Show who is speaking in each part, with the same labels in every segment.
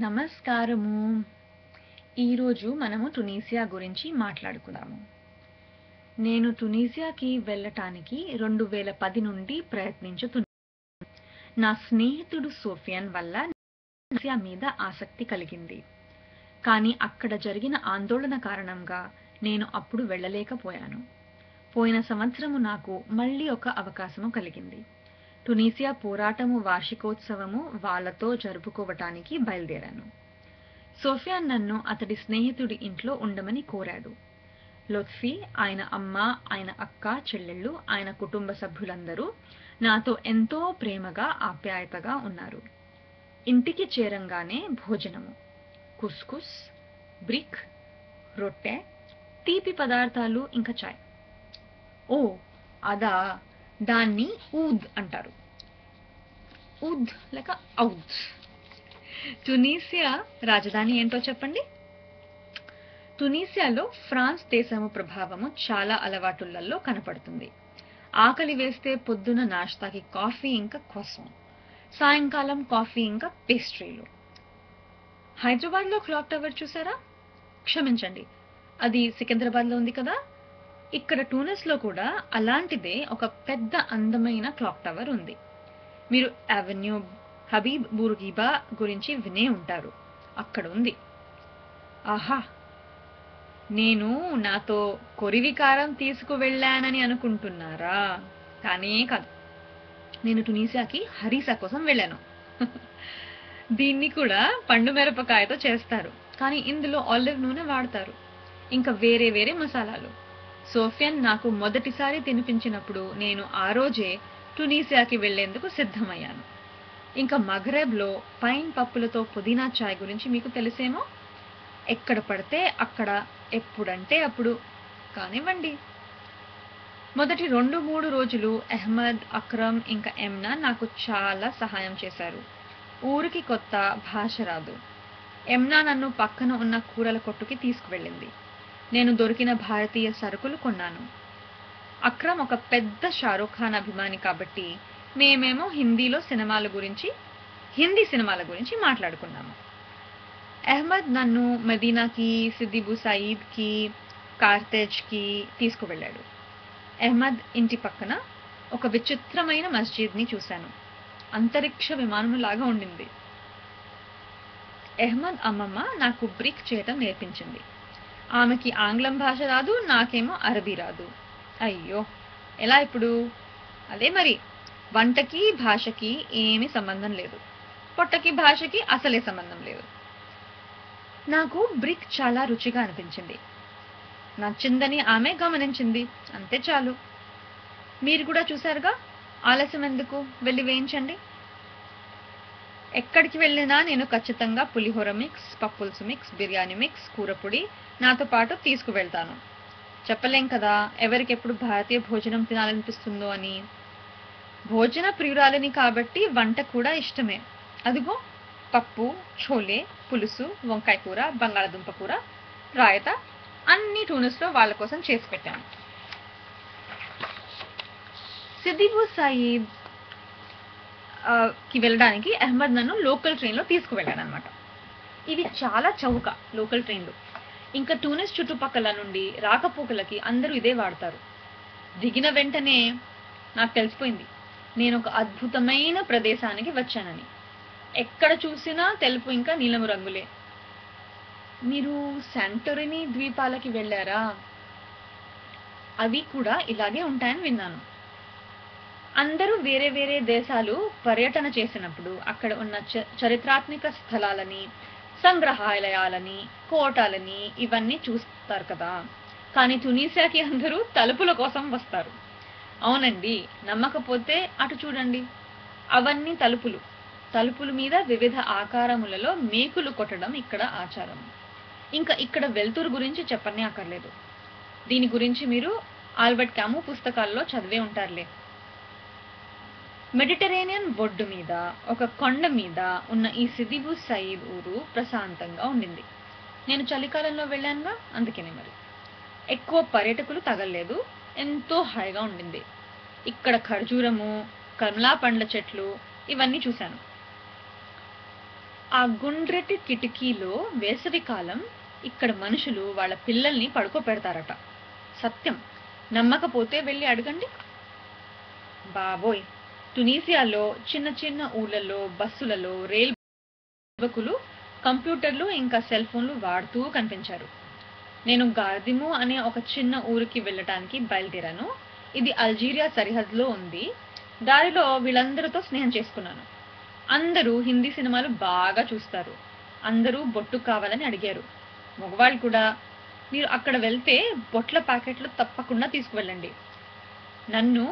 Speaker 1: నమస్కారము. ఈరోజు మనము టునీసియా గురించి మాట్లాడుకుందాము. నేను టునీసియాకి వెళ్ళటానికి 2010 నుండి ప్రయత్నించుతున్నాను. నా స్నేహితుడు సోఫియన్ వల్ల టునీసియా మీద ఆసక్తి కలిగింది. కానీ అక్కడ జరిగిన ఆందోళన కారణంగా నేను అప్పుడు వెళ్ళలేకపోయాను. పోయిన సంవత్సరము నాకు మళ్ళీ ఒక అవకాశము కలిగింది. టునీసియా పోరాటము వార్షికోత్సవము వాళ్ళతో జరుపుకోవటానికి బయలుదేరాను. సోఫియాన్ నన్ను అతడి స్నేహితుడి ఇంట్లో ఉండమని కోరాడు. లొత్ఫీ, ఆయన అమ్మ, ఆయన అక్క, చెల్లెళ్ళు, ఆయన కుటుంబ సభ్యులందరూ నాతో ఎంతో ప్రేమగా ఆప్యాయతగా ఉన్నారు. ఇంటికి చేరంగానే భోజనము, కుస్కుస్, బ్రిక్, రొట్టె, తీపి పదార్థాలు, ఇంకా చాయ్. ఓ అదా, దాన్ని ఊద్ అంటారు. ఊద్ లేక ఔద్. టునీసియా రాజధాని ఏంటో చెప్పండి. టునీసియాలో ఫ్రాన్స్ దేశము ప్రభావము చాలా అలవాటులలో కనపడుతుంది. ఆకలి వేస్తే పొద్దున నాష్తాకి కాఫీ ఇంకా క్రోసాన్, సాయంకాలం కాఫీ ఇంకా పేస్ట్రీలు. హైదరాబాద్లో క్లాక్ టవర్ చూసారా? క్షమించండి, అది సికింద్రాబాద్లో ఉంది కదా. ఇక్కడ టూనెస్లో కూడా అలాంటిదే ఒక పెద్ద అందమైన క్లాక్ టవర్ ఉంది. మీరు అవెన్యూ హబీబ్ బూర్గీబా గురించి వినే ఉంటారు, అక్కడ ఉంది. ఆహా, నేను నాతో కొరివికారం తీసుకువెళ్ళానని అనుకుంటున్నారా? కానీ కాదు, నేను టునీసియాకి హరీసా కోసం వెళ్ళాను. దీన్ని కూడా పండు మిరపకాయతో చేస్తారు, కానీ ఇందులో ఆలివ్ నూనె వాడతారు, ఇంకా వేరే వేరే మసాలాలు. సోఫియన్ నాకు మొదటిసారి తినిపించినప్పుడు నేను ఆ రోజే టునీసియాకి వెళ్లేందుకు సిద్ధమయ్యాను. ఇంకా మగ్రెబ్లో పైన్ పప్పులతో పుదీనా చాయ్ గురించి మీకు తెలిసేమో. ఎక్కడ పడితే అక్కడ, ఎప్పుడంటే అప్పుడు కానివ్వండి. మొదటి 2-3 రోజులు అహ్మద్, అక్రమ్ ఇంకా ఎమ్నా నాకు చాలా సహాయం చేశారు. ఊరికి కొత్త, భాష రాదు. ఎమ్నా నన్ను పక్కన ఉన్న కూరల కొట్టుకి తీసుకువెళ్ళింది. నేను దొరికిన భారతీయ సరుకులు కొన్నాను. అక్రమ్ ఒక పెద్ద షారూఖ్ ఖాన్ అభిమాని కాబట్టి మేమేమో హిందీ సినిమాల గురించి మాట్లాడుకున్నాము. అహ్మద్ నన్ను మదీనాకి, సిద్ది బుసాయిద్కి, కార్తేజ్కి తీసుకువెళ్ళాడు. అహ్మద్ ఇంటి పక్కన ఒక విచిత్రమైన మస్జిద్ని చూశాను. అంతరిక్ష విమానం లాగా ఉండింది. అహ్మద్ అమ్మమ్మ నాకు బ్రిక్ చేయటం నేర్పించింది. ఆమెకి ఆంగ్లం భాష రాదు, నాకేమో అరబీ రాదు. అయ్యో, ఎలా ఇప్పుడు? అదే మరి, వంటకి భాషకి ఏమీ సంబంధం లేదు, పొట్టకి భాషకి అసలే సంబంధం లేదు. నాకు బ్రిక్ చాలా రుచిగా అనిపించింది. నచ్చిందని ఆమె గమనించింది, అంతే చాలు. మీరు కూడా చూశారుగా, ఆలస్యం ఎందుకు, వెళ్ళి వేయించండి. ఎక్కడికి వెళ్ళినా నేను ఖచ్చితంగా పులిహోర మిక్స్, పప్పుల్సు మిక్స్, బిర్యానీ మిక్స్, కూరపొడి నాతో పాటు తీసుకువెళ్తాను. చెప్పలేం కదా ఎవరికెప్పుడు భారతీయ భోజనం తినాలనిపిస్తుందో అని. భోజన ప్రియురాలిని కాబట్టి వంట కూడా ఇష్టమే. అదిగో, పప్పు, ఛోలే, పులుసు, వంకాయ కూర, బంగాళదుంప కూర, రాయత అన్ని టూనిస్లో వాళ్ళ కోసం చేసి పెట్టాను. సిద్ది బుసాయిద్ కి వెళ్ళడానికి అహ్మద్ నన్ను లోకల్ ట్రైన్లో తీసుకువెళ్ళాడనమాట. ఇవి చాలా చౌక లోకల్ ట్రైన్లు. ఇంకా టూనిస్ చుట్టుపక్కల నుండి రాకపోకలకి అందరూ ఇదే వాడతారు. దిగిన వెంటనే నాకు తెలిసిపోయింది, నేను ఒక అద్భుతమైన ప్రదేశానికి వచ్చానని. ఎక్కడ చూసినా తెలుపు ఇంకా నీలము రంగులే. మీరు శాంటోరిని ద్వీపాలకి వెళ్ళారా? అవి కూడా ఇలాగే ఉంటాయని విన్నాను. అందరూ వేరే వేరే దేశాలు పర్యటన చేసినప్పుడు అక్కడ ఉన్న చరిత్రాత్మక స్థలాలని, సంగ్రహాలయాలని, కోటలని ఇవన్నీ చూస్తారు కదా. కానీ టునీసియాకి అందరూ తలుపుల కోసం వస్తారు. అవునండి, నమ్మకపోతే అటు చూడండి, అవన్నీ తలుపులు. తలుపుల మీద వివిధ ఆకారములలో మేకులు కొట్టడం ఇక్కడ ఆచారం. ఇంకా ఇక్కడ వెలుతురు గురించి చెప్పనే అక్కర్లేదు. దీని గురించి మీరు ఆల్బర్ట్ క్యాము పుస్తకాల్లో చదివే ఉంటారులే. మెడిటరేనియన్ ఒడ్డు మీద ఒక కొండ మీద ఉన్న ఈ సిద్ది బుసాయిద్ ఊరు ప్రశాంతంగా ఉండింది. నేను చలికాలంలో వెళ్ళానుగా, అందుకనే మరి. ఎక్కువ పర్యాటకులు తగలలేదు, ఎంతో హాయిగా ఉండింది. ఇక్కడ ఖర్జూరము, కమలా పండ్ల చెట్లు ఇవన్నీ చూశాను. ఆ గుండ్రటి కిటికీలో వేసవికాలం ఇక్కడ మనుషులు వాళ్ళ పిల్లల్ని పడుకోపెడతారట. సత్యం. నమ్మకపోతే వెళ్ళి అడగండి. బాబోయ్! టునీసియాలో చిన్న చిన్న ఊళ్ళలో, బస్సులలో, రైలు సేవకులు కంప్యూటర్లు ఇంకా సెల్ ఫోన్లు వాడుతూ కనిపించారు. నేను గార్దిము అనే ఒక చిన్న ఊరికి వెళ్ళటానికి బయలుదేరాను. ఇది అల్జీరియా సరిహద్దులో ఉంది. దారిలో వీళ్ళందరితో స్నేహం చేసుకున్నాను. అందరూ హిందీ సినిమాలు బాగా చూస్తారు. అందరూ బొట్టు కావాలని అడిగారు. మగవాళ్ళు కూడా. మీరు అక్కడ వెళ్తే బొట్ల ప్యాకెట్లు తప్పకుండా తీసుకువెళ్ళండి. నన్ను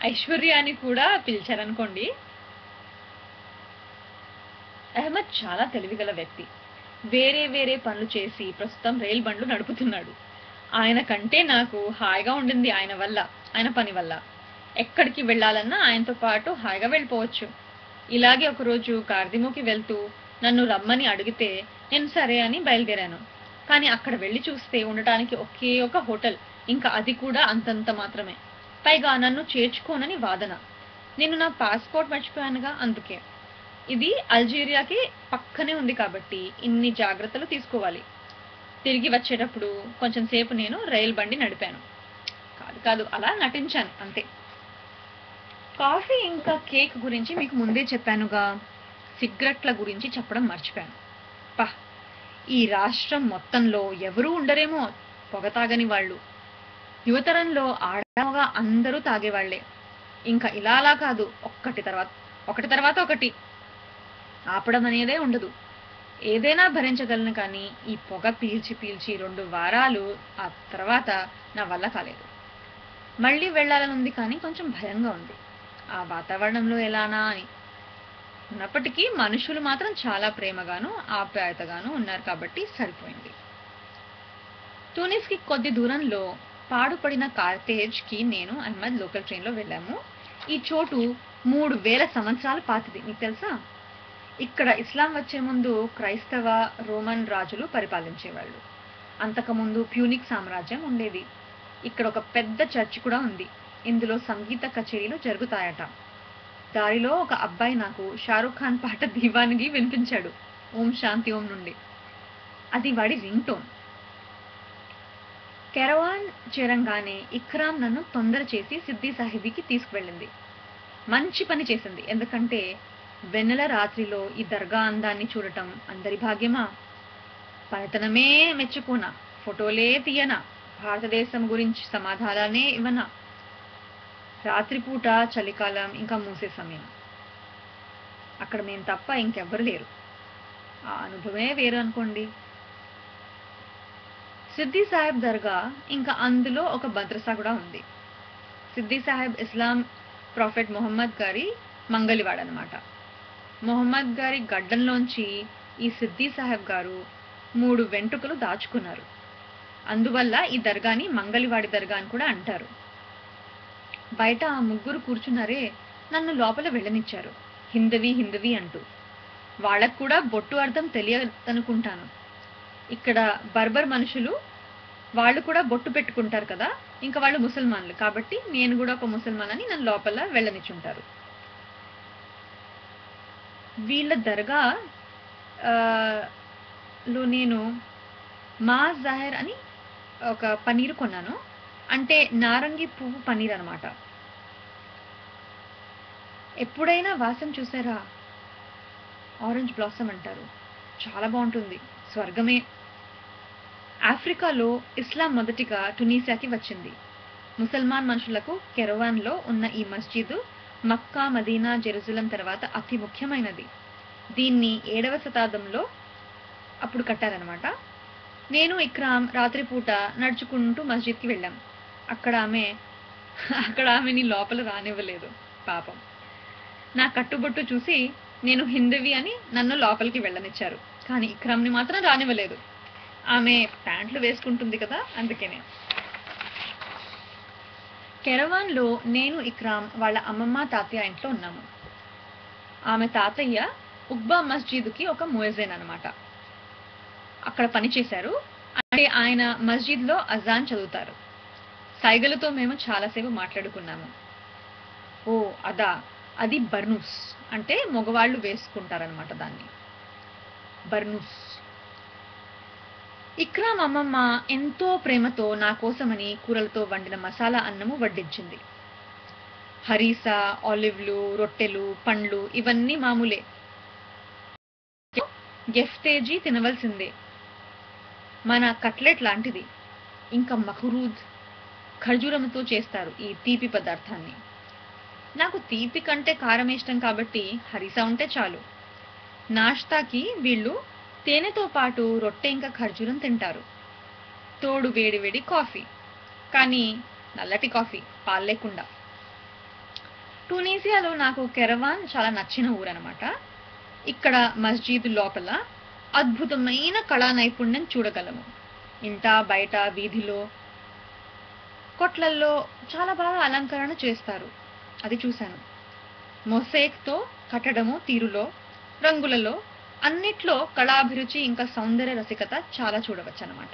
Speaker 1: ఐశ్వర్య అని కూడా పిలిచారనుకోండి. అహ్మద్ చాలా తెలివిగల వ్యక్తి. వేరే వేరే పనులు చేసి ప్రస్తుతం రైలు బండ్లు నడుపుతున్నాడు. ఆయన కంటే నాకు హాయిగా ఉండింది ఆయన పని వల్ల. ఎక్కడికి వెళ్ళాలన్నా ఆయనతో పాటు హాయిగా వెళ్ళిపోవచ్చు. ఇలాగే ఒకరోజు గార్దిమోకి వెళ్తూ నన్ను రమ్మని అడిగితే నేను సరే అని బయలుదేరాను. కానీ అక్కడ వెళ్ళి చూస్తే ఉండటానికి ఒకే ఒక హోటల్, ఇంకా అది కూడా అంతంత మాత్రమే. పైగా నన్ను చేర్చుకోనని వాదన. నేను నా పాస్పోర్ట్ మర్చిపోయానుగా, అందుకే. ఇది అల్జీరియాకి పక్కనే ఉంది కాబట్టి ఇన్ని జాగ్రత్తలు తీసుకోవాలి. తిరిగి వచ్చేటప్పుడు కొంచెం సేపు నేను రైలు బండి నడిపాను. కాదు అలా నటించాను అంతే. కాఫీ ఇంకా కేక్ గురించి మీకు ముందే చెప్పానుగా. సిగరెట్ల గురించి చెప్పడం మర్చిపోయాను. పా, ఈ రాష్ట్రం మొత్తంలో ఎవరూ ఉండరేమో పొగ తాగని వాళ్ళు. యువతరంలో ఆడగా అందరూ తాగేవాళ్లే. ఇంకా ఇలా అలా కాదు, ఒకటి తర్వాత ఒకటి. ఆపడం అనేదే ఉండదు. ఏదైనా భరించగలను, కానీ ఈ పొగ పీల్చి 2 వారాలు ఆ తర్వాత నా వల్ల కాలేదు. మళ్ళీ వెళ్ళాలనుంది, కానీ కొంచెం భయంగా ఉంది. ఆ వాతావరణంలో ఎలానా అని. ఉన్నప్పటికీ మనుషులు మాత్రం చాలా ప్రేమగాను ఆప్యాయతగాను ఉన్నారు కాబట్టి సరిపోయింది. టూనిస్ కి కొద్ది దూరంలో పాడుపడిన కార్తేజ్ కి నేను అహ్మద్ లోకల్ ట్రైన్ లో వెళ్ళాము. ఈ చోటు 3000 సంవత్సరాల పాతది. మీకు తెలుసా? ఇక్కడ ఇస్లాం వచ్చే ముందు క్రైస్తవ రోమన్ రాజులు పరిపాలించేవాళ్ళు. అంతకుముందు ప్యూనిక్ సామ్రాజ్యం ఉండేది. ఇక్కడ ఒక పెద్ద చర్చి కూడా ఉంది. ఇందులో సంగీత కచేరీలు జరుగుతాయట. దారిలో ఒక అబ్బాయి నాకు షారూఖ్ ఖాన్ పాట దీవానికి వినిపించాడు, ఓం శాంతి ఓం నుండి. అది వాడి రింగ్ టోన్. కెరవాన్ చేరంగానే ఇక్రామ్ నన్ను తొందర చేసి సిద్ది సాహిబీకి తీసుకువెళ్ళింది. మంచి పని చేసింది. ఎందుకంటే వెన్నెల రాత్రిలో ఈ దర్గా అందాన్ని చూడటం అందరి భాగ్యమా? పనితనమే మెచ్చుకోనా? ఫోటోలే తీయనా? భారతదేశం గురించి సమాధానాలనే ఇవ్వనా? రాత్రిపూట, చలికాలం, ఇంకా మూసే సమయం. అక్కడ మేము తప్ప ఇంకెవ్వరు లేరు. ఆ అనుభవమే వేరు అనుకోండి. సిద్ది సాహెబ్ దర్గా, ఇంకా అందులో ఒక మద్రసా కూడా ఉంది. సిద్ది సాహెబ్ ఇస్లాం ప్రాఫెట్ మొహమ్మద్ గారి మంగలివాడనమాట. మొహమ్మద్ గారి గడ్డంలోంచి ఈ సిద్ది సాహెబ్ గారు 3 వెంట్రుకలు దాచుకున్నారు. అందువల్ల ఈ దర్గాని మంగలివాడి దర్గా అని కూడా అంటారు. బయట ఆ ముగ్గురు కూర్చున్నారే, నన్ను లోపల వెళ్ళనిచ్చారు. హిందవి అంటూ. వాళ్ళకు కూడా బొట్టు అర్థం తెలియదనుకుంటాను. ఇక్కడ బర్బర్ మనుషులు, వాళ్ళు కూడా బొట్టు పెట్టుకుంటారు కదా. ఇంకా వాళ్ళు ముసల్మాన్లు కాబట్టి నేను కూడా ఒక ముసల్మాన్ అని నన్ను లోపల వెళ్ళనిచ్చుంటారు. వీళ్ళ దర్గా లో నేను మాజ్ జాహిర్ అని ఒక పనీరు కొన్నాను. అంటే నారంగి పువ్వు పనీర్ అనమాట. ఎప్పుడైనా వాసన చూసారా? ఆరెంజ్ బ్లాసమ్ అంటారు. చాలా బాగుంటుంది. స్వర్గమే. ఆఫ్రికాలో ఇస్లాం మొదటిగా టునీసియాకి వచ్చింది. ముసల్మాన్ మనుషులకు కెరవాన్లో ఉన్న ఈ మస్జిద్ మక్కా, మదీనా, జెరూసలం తర్వాత అతి ముఖ్యమైనది. దీన్ని 7వ శతాబ్దంలో అప్పుడు కట్టారనమాట. నేను ఇక్రామ్ రాత్రిపూట నడుచుకుంటూ మస్జిద్కి వెళ్ళాం. అక్కడ ఆమెని లోపల రానివ్వలేదు పాపం. నా కట్టుబొట్టు చూసి నేను హిందవి అని నన్ను లోపలికి వెళ్ళనిచ్చారు. కానీ ఇక్రామ్ని మాత్రం రానివ్వలేదు. ఆమె ప్యాంట్లు వేసుకుంటుంది కదా, అందుకనే. కెరవాన్లో నేను ఇక్రామ్ వాళ్ళ అమ్మమ్మ తాతయ్య ఇంట్లో ఉన్నాము. ఆమె తాతయ్య ఉక్బా మస్జిద్కి ఒక ముయజ్జిన్ అనమాట. అక్కడ పనిచేశారు. అంటే ఆయన మస్జిద్లో అజాన్ చదువుతారు. సైగలతో మేము చాలాసేపు మాట్లాడుకున్నాము. ఓ అదా, అది బర్నూస్ అంటే మగవాళ్ళు వేసుకుంటారనమాట దాన్ని. బర్నూస్. ఇక్రామ్ అమ్మమ్మ ఎంతో ప్రేమతో నా కోసమని కూరలతో వండిన మసాలా అన్నము వడ్డించింది. హరీసా, ఆలివ్‌లు, రొట్టెలు, పండ్లు ఇవన్నీ మామూలే. ఎఫ్తేజీ తినవలసిందే. మన కట్లెట్ లాంటిది. ఇంకా మహ్రూద్, ఖర్జూరంతో చేస్తారు ఈ తీపి పదార్థాన్ని. నాకు తీపి కంటే కారం ఇష్టం కాబట్టి హరీసా ఉంటే చాలు. నాష్తాకి వీళ్ళు తేనెతో పాటు రొట్టె ఇంకా ఖర్జూరం తింటారు. తోడు వేడి వేడి కాఫీ. కానీ నల్లటి కాఫీ, పాలు లేకుండా. టునీసియాలో నాకు కెరవాన్ చాలా నచ్చిన ఊరనమాట. ఇక్కడ మస్జీద్ లోపల అద్భుతమైన కళా నైపుణ్యం చూడగలము. ఇంట, బయట, వీధిలో, కొట్లల్లో చాలా బాగా అలంకరణ చేస్తారు. అది చూశాను. మొసేక్‌తో కట్టడము తీరులో, రంగులలో, అన్నిట్లో కళాభిరుచి ఇంకా సౌందర్య రసికత చాలా చూడవచ్చనమాట.